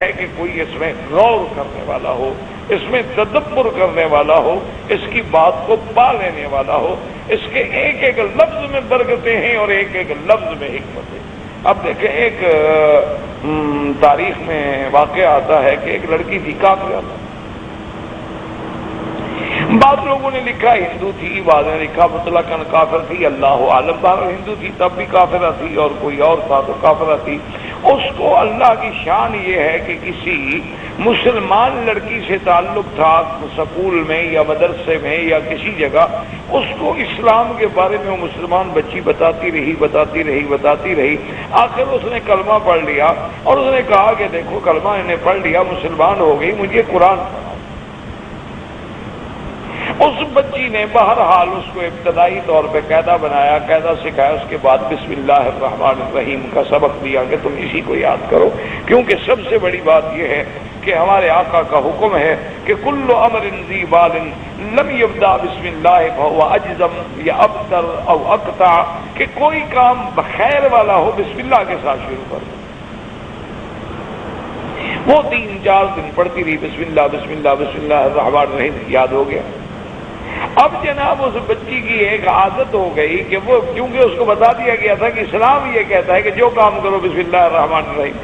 ہے کہ کوئی اس میں غور کرنے والا ہو، اس میں تدبر کرنے والا ہو، اس کی بات کو پا لینے والا ہو. اس کے ایک ایک لفظ میں برکتیں ہیں اور ایک ایک لفظ میں حکمتیں. اب دیکھیں ایک تاریخ میں واقعہ آتا ہے کہ ایک لڑکی تھی کافرہ. بعض لوگوں نے لکھا ہندو تھی، بعض نے لکھا مطلقاً کافر تھی، اللہ عالم. بہرحال ہندو تھی تب بھی کافرہ تھی، اور کوئی اور تھا تو کافرہ تھی. اس کو اللہ کی شان یہ ہے کہ کسی مسلمان لڑکی سے تعلق تھا سکول میں یا مدرسے میں یا کسی جگہ. اس کو اسلام کے بارے میں وہ مسلمان بچی بتاتی رہی. آخر اس نے کلمہ پڑھ لیا اور اس نے کہا کہ دیکھو کلمہ انہیں پڑھ لیا، مسلمان ہو گئی، مجھے قرآن پڑھاؤ. اس بچی نے بہرحال اس کو ابتدائی طور پہ قاعدہ بنایا، قاعدہ سکھایا. اس کے بعد بسم اللہ الرحمن الرحیم کا سبق دیا کہ تم اسی کو یاد کرو، کیونکہ سب سے بڑی بات یہ ہے کہ ہمارے آقا کا حکم ہے کہ کل امر ذی بال لم یبدا بسم اللہ فهو اجزم یا ابتر او اقطع، کہ کوئی کام خیر والا ہو بسم اللہ کے ساتھ شروع کر دو. وہ 3-4 دن پڑھتی رہی بسم اللہ الرحمن الرحیم، یاد ہو گیا. اب جناب اس بچی کی ایک عادت ہو گئی کہ وہ کیونکہ اس کو بتا دیا گیا تھا کہ اسلام یہ کہتا ہے کہ جو کام کرو بسم اللہ الرحمن الرحیم.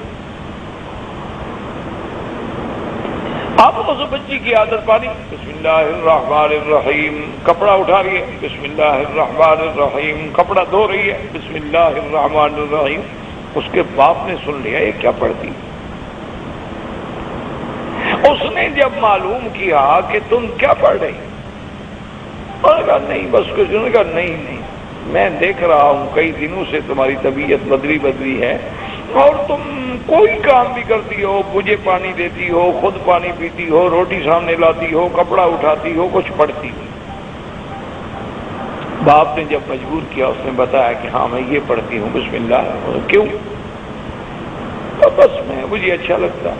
اب اس بچی کی عادت پانی بسم اللہ الرحمن الرحیم، کپڑا اٹھا رہی ہے بسم اللہ الرحمن الرحیم، کپڑا دھو رہی ہے بسم اللہ الرحمن الرحیم. اس کے باپ نے سن لیا یہ کیا پڑھتی. اس نے جب معلوم کیا کہ تم کیا پڑھ رہی، اور کہا نہیں بس کچھ. انہوں نے کہا نہیں میں دیکھ رہا ہوں کئی دنوں سے تمہاری طبیعت بدلی ہے اور تم کوئی کام بھی کرتی ہو، مجھے پانی دیتی ہو، خود پانی پیتی ہو، روٹی سامنے لاتی ہو، کپڑا اٹھاتی ہو، کچھ پڑھتی ہو. باپ نے جب مجبور کیا اس نے بتایا کہ ہاں میں یہ پڑھتی ہوں بسم اللہ. کیوں؟ بس مجھے اچھا لگتا.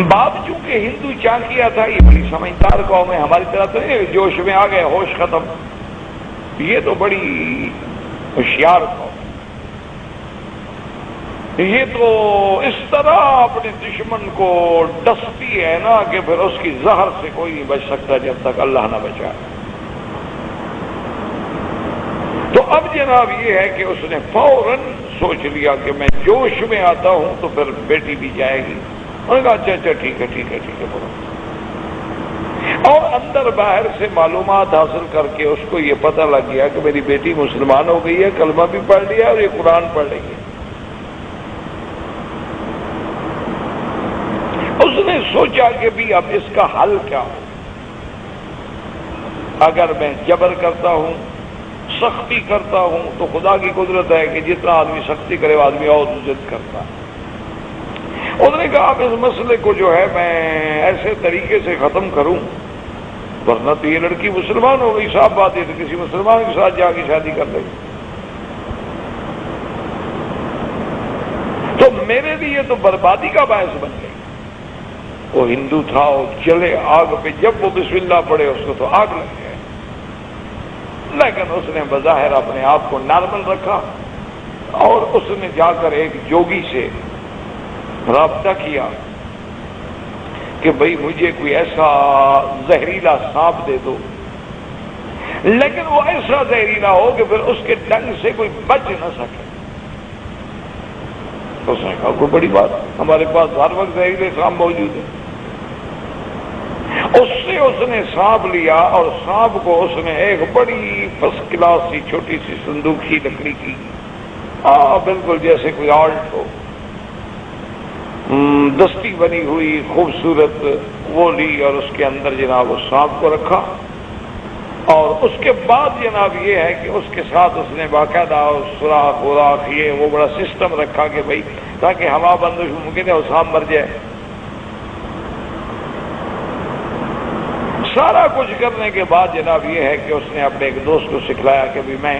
باپ چونکہ ہندو چانکیا تھا، یہ بڑی سمجھدار قوم ہے، ہماری طرح تو نہیں جوش میں آ گئے ہوش ختم. یہ تو بڑی ہوشیار قوم، یہ تو اس طرح اپنے دشمن کو ڈستی ہے نا کہ پھر اس کی زہر سے کوئی نہیں بچ سکتا جب تک اللہ نہ بچائے. تو اب جناب یہ ہے کہ اس نے فوراً سوچ لیا کہ میں جوش میں آتا ہوں تو پھر بیٹی بھی جائے گی. انہوں نے کہا اچھا ٹھیک ہے بولو. اور اندر باہر سے معلومات حاصل کر کے اس کو یہ پتہ لگ گیا کہ میری بیٹی مسلمان ہو گئی ہے، کلمہ بھی پڑھ لیا اور یہ قرآن پڑھ رہی ہے. اس نے سوچا کہ بھی اب اس کا حل کیا ہو. اگر میں جبر کرتا ہوں، سختی کرتا ہوں، تو خدا کی قدرت ہے کہ جتنا آدمی سختی کرے آدمی اور ضد کرتا ہے. انہوں نے کہا اب اس مسئلے کو جو ہے میں ایسے طریقے سے ختم کروں، ورنہ تو یہ لڑکی مسلمان ہو گئی، صاف بات ہے تو کسی مسلمان کے ساتھ جا کے شادی کر لے. تو میرے لیے تو بربادی کا باعث بن گئی. وہ ہندو تھا، وہ چلے آگ پہ، جب وہ بسم اللہ پڑھے اس کو تو آگ لگ گئے. لیکن اس نے بظاہر اپنے آپ کو نارمل رکھا اور اس نے جا کر ایک جوگی سے رابطہ کیا کہ بھئی مجھے کوئی ایسا زہریلا سانپ دے دو، لیکن وہ ایسا زہریلا ہو کہ پھر اس کے ڈنگ سے کوئی بچ نہ سکے. تو اس نے کہا کوئی بڑی بات، ہمارے پاس ہر وقت زہریلے سانپ موجود ہیں. اس سے اس نے سانپ لیا اور سانپ کو اس نے ایک بڑی فرسٹ کلاس سی چھوٹی سی صندوق کی لکڑی کی، بالکل جیسے کوئی آلٹ ہو، دستی بنی ہوئی خوبصورت، وہ لی اور اس کے اندر جناب اس سانپ کو رکھا. اور اس کے بعد جناب یہ ہے کہ اس کے ساتھ اس نے باقاعدہ سوراخ وراخ یہ وہ بڑا سسٹم رکھا کہ بھائی تاکہ ہوا بندش ممکن ہے وہ سانپ مر جائے. سارا کچھ کرنے کے بعد جناب یہ ہے کہ اس نے اپنے ایک دوست کو سکھلایا کہ بھی میں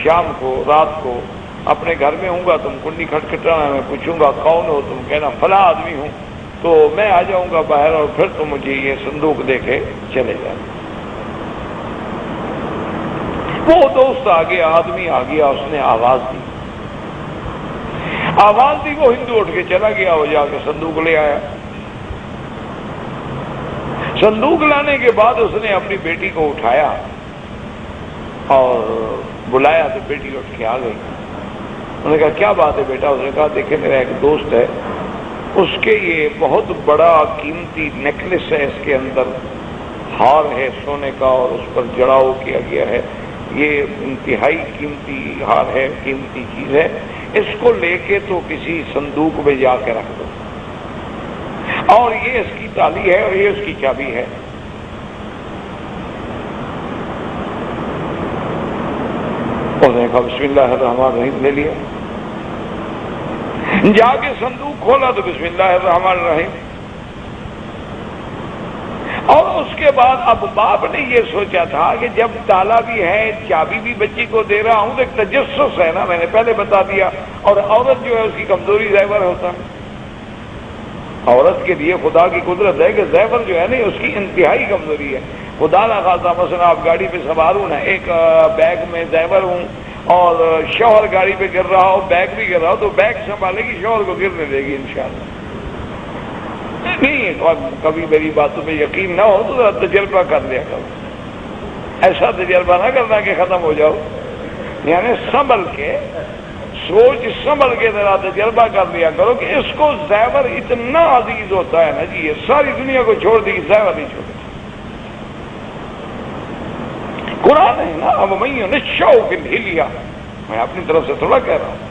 شام کو رات کو اپنے گھر میں ہوں گا، تم کنڈی کھٹکھٹانا، میں پوچھوں گا کون ہو، تم کہنا فلاں آدمی ہوں، تو میں آ جاؤں گا باہر اور پھر تم مجھے یہ صندوق دے کے چلے جائیں. وہ دوست آ گیا، آدمی آ گیا، اس نے آواز دی. آواز دی، وہ ہندو اٹھ کے چلا گیا، وہ جا کے صندوق لے آیا۔ صندوق لانے کے بعد اس نے اپنی بیٹی کو اٹھایا اور بلایا تو بیٹی اٹھ کے آ گئی۔ انہوں نے کہا کیا بات ہے بیٹا؟ اس نے کہا دیکھیں میرا ایک دوست ہے، اس کے یہ بہت بڑا قیمتی نیکلس ہے، اس کے اندر ہار ہے سونے کا اور اس پر جڑاؤ کیا گیا ہے، یہ انتہائی قیمتی ہار ہے، قیمتی چیز ہے، اس کو لے کے تو کسی صندوق میں جا کے رکھ دو، اور یہ اس کی تالی ہے اور یہ اس کی چابی ہے۔ اس نے کہا بسم اللہ الرحمن الرحیم، لے لیا، جا کے صندوق کھولا تو بسم اللہ الرحمن الرحیم، اور اس کے بعد اب باپ نے یہ سوچا تھا کہ جب تالا بھی ہے چابی بھی بچی کو دے رہا ہوں تو ایک تجسس ہے نا، میں نے پہلے بتا دیا، اور عورت جو ہے اس کی کمزوری زیور ہوتا ہے، عورت کے لیے خدا کی قدرت ہے کہ زیور جو ہے نا اس کی انتہائی کمزوری ہے۔ خدا نہ خاصا مثلا آپ گاڑی پہ سوار ہوں نا، ایک بیگ میں زیور ہوں اور شوہر گاڑی پہ گر رہا ہو، بیگ بھی گر رہا ہو، تو بیگ سنبھالے گی، شوہر کو گرنے دے گی انشاءاللہ۔ نہیں، کبھی میری باتوں پہ یقین نہ ہو تو تجربہ کر لیا کرو، ایسا تجربہ نہ کرنا کہ ختم ہو جاؤ، یعنی سنبھل کے سوچ سنبھل کے ذرا تجربہ کر لیا کرو کہ اس کو زیور اتنا عزیز ہوتا ہے نا جی، یہ ساری دنیا کو چھوڑ دی، زیور نہیں چھوڑتا۔ قرآن ہے نا، اب میں نشو فی الحلیہ، میں اپنی طرف سے تھوڑا کہہ رہا ہوں،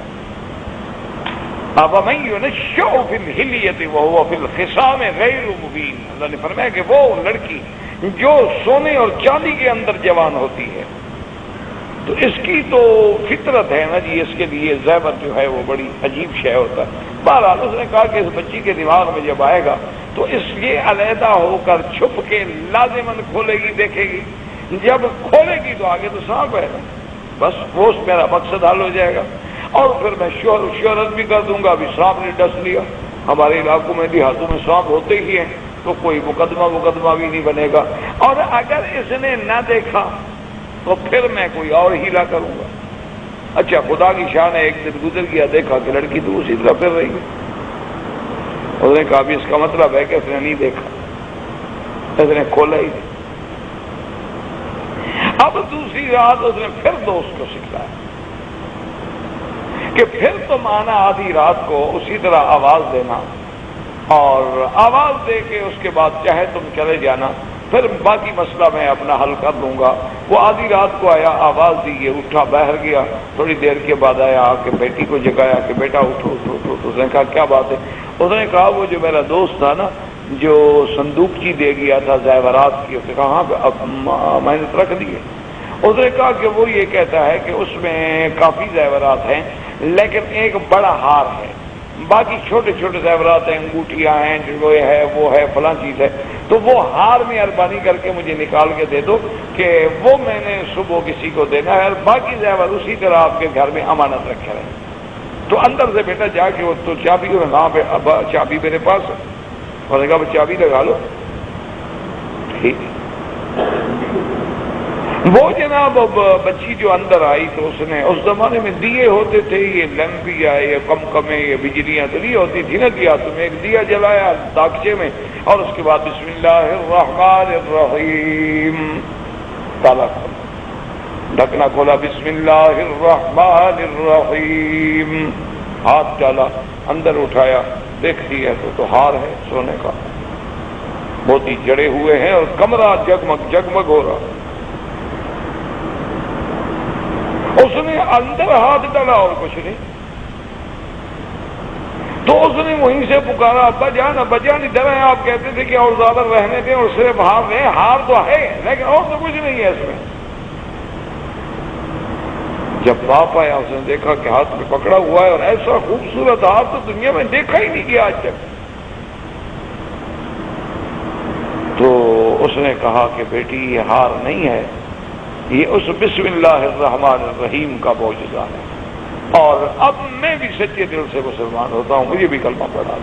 اب میں نشو فی الحلیہ وہو فی الخصام غیر مبین، اللہ نے فرمایا کہ وہ لڑکی جو سونے اور چاندی کے اندر جوان ہوتی ہے تو اس کی تو فطرت ہے نا جی، اس کے لیے زیور جو ہے وہ بڑی عجیب شے ہوتا ہے۔ بہرحال اس نے کہا کہ اس بچی کے دماغ میں جب آئے گا تو اس لیے علیحدہ ہو کر چھپ کے لازماً کھولے گی، دیکھے گی، جب کھولے گی تو آگے تو سانپ ہے نا، بس وہ میرا مقصد حل ہو جائے گا، اور پھر میں شہرت بھی کر دوں گا، ابھی سانپ نے ڈس لیا، ہمارے علاقوں میں دیہاتوں میں سانپ ہوتے ہی ہیں، تو کوئی مقدمہ بھی نہیں بنے گا، اور اگر اس نے نہ دیکھا تو پھر میں کوئی اور ہیلا کروں گا۔ اچھا خدا کی شان ہے، ایک دن گزر گیا، دیکھا کہ لڑکی تو اسی طرح پھر رہی ہے، اس نے کہا بھی اس کا مطلب ہے کہ اس نے نہیں دیکھا، اس نے کھولا ہی نہیں۔ اب دوسری رات اس نے پھر دوست کو سکھلایا کہ پھر تم آنا آدھی رات کو اسی طرح آواز دینا، اور آواز دے کے اس کے بعد چاہے تم چلے جانا، پھر باقی مسئلہ میں اپنا حل کر لوں گا۔ وہ آدھی رات کو آیا، آواز دی، یہ اٹھا، باہر گیا، تھوڑی دیر کے بعد آیا، آ کے بیٹی کو جگایا کہ بیٹا اٹھو اٹھو اٹھو، تو اس نے کہا کیا بات ہے؟ اس نے کہا وہ جو میرا دوست تھا نا جو صندوق چی دے گیا تھا زیورات کی، اس نے کہا ہاں اب میں نے رکھ دیے۔ اس نے کہا کہ وہ یہ کہتا ہے کہ اس میں کافی زیورات ہیں لیکن ایک بڑا ہار ہے، باقی چھوٹے چھوٹے زیورات ہیں، انگوٹھیاں ہیں، جو ہے وہ ہے فلاں چیز ہے، تو وہ ہار مہربانی کر کے مجھے نکال کے دے دو کہ وہ میں نے صبح کسی کو دینا ہے، اور باقی زیور اسی طرح آپ کے گھر میں امانت رکھے رہے۔ تو اندر سے بیٹا جا کے وہ تو چابی کو وہاں پہ، اب چابی میرے پاس ہے، اور نے کہا چابی لگا لو، ٹھیک۔ وہ جناب بچی جو اندر آئی تو اس نے، اس زمانے میں دیے ہوتے تھے، یہ لیمپ یا یہ کمکمیں، یہ بجلیاں تو نہیں ہوتی تھی نا، دیا تمہیں ایک دیا جلایا داغچے میں، اور اس کے بعد بسم اللہ الرحمن الرحیم، تالا کھولا، ڈھکنا کھولا، بسم اللہ الرحمن الرحیم، ہاتھ ڈالا، اندر اٹھایا، دیکھتی ہے تو ہار ہے سونے کا، موتی جڑے ہوئے ہیں اور کمرہ جگمگ جگمگ ہو رہا۔ اس نے اندر ہاتھ ڈالا اور کچھ نہیں، تو اس نے وہیں سے پکارا ابا جان ابا جان ادھر ہیں، آپ کہتے تھے کہ اور زیادہ رہنے دیں اور صرف ہار رہے، ہار تو ہے لیکن اور تو کچھ نہیں ہے اس میں۔ جب باپ آیا اس نے دیکھا کہ ہاتھ میں پکڑا ہوا ہے، اور ایسا خوبصورت ہار تو دنیا میں دیکھا ہی نہیں گیا آج تک۔ تو اس نے کہا کہ بیٹی یہ ہار نہیں ہے، یہ اس بسم اللہ الرحمن الرحیم کا معجزہ ہے، اور اب میں بھی سچے دل سے مسلمان ہوتا ہوں، مجھے بھی کلمہ پڑھا،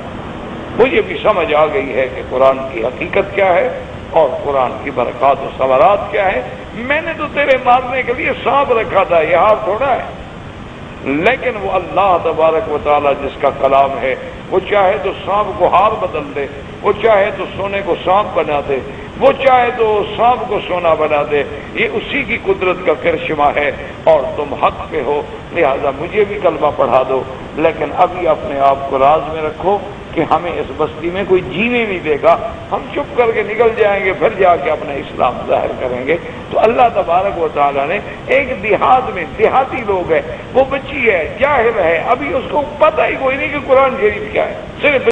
مجھے بھی سمجھ آ گئی ہے کہ قرآن کی حقیقت کیا ہے اور قرآن کی برکات و ثمرات کیا ہے۔ میں نے تو تیرے مارنے کے لیے سانپ رکھا تھا، یہ ہار تھوڑا ہے، لیکن وہ اللہ تبارک و تعالی جس کا کلام ہے وہ چاہے تو سانپ کو ہار بدل دے، وہ چاہے تو سونے کو سانپ بنا دے، وہ چاہے تو سانپ کو سونا بنا دے، یہ اسی کی قدرت کا کرشمہ ہے اور تم حق پہ ہو، لہذا مجھے بھی کلمہ پڑھا دو، لیکن ابھی اپنے آپ کو راز میں رکھو کہ ہمیں اس بستی میں کوئی جینے نہیں دے گا، ہم چپ کر کے نکل جائیں گے، پھر جا کے اپنا اسلام ظاہر کریں گے۔ تو اللہ تبارک و تعالیٰ نے ایک دیہات میں، دیہاتی لوگ ہے، وہ بچی ہے، جاہل ہے، ابھی اس کو پتہ ہی کوئی نہیں کہ قرآن شریف کیا ہے، صرف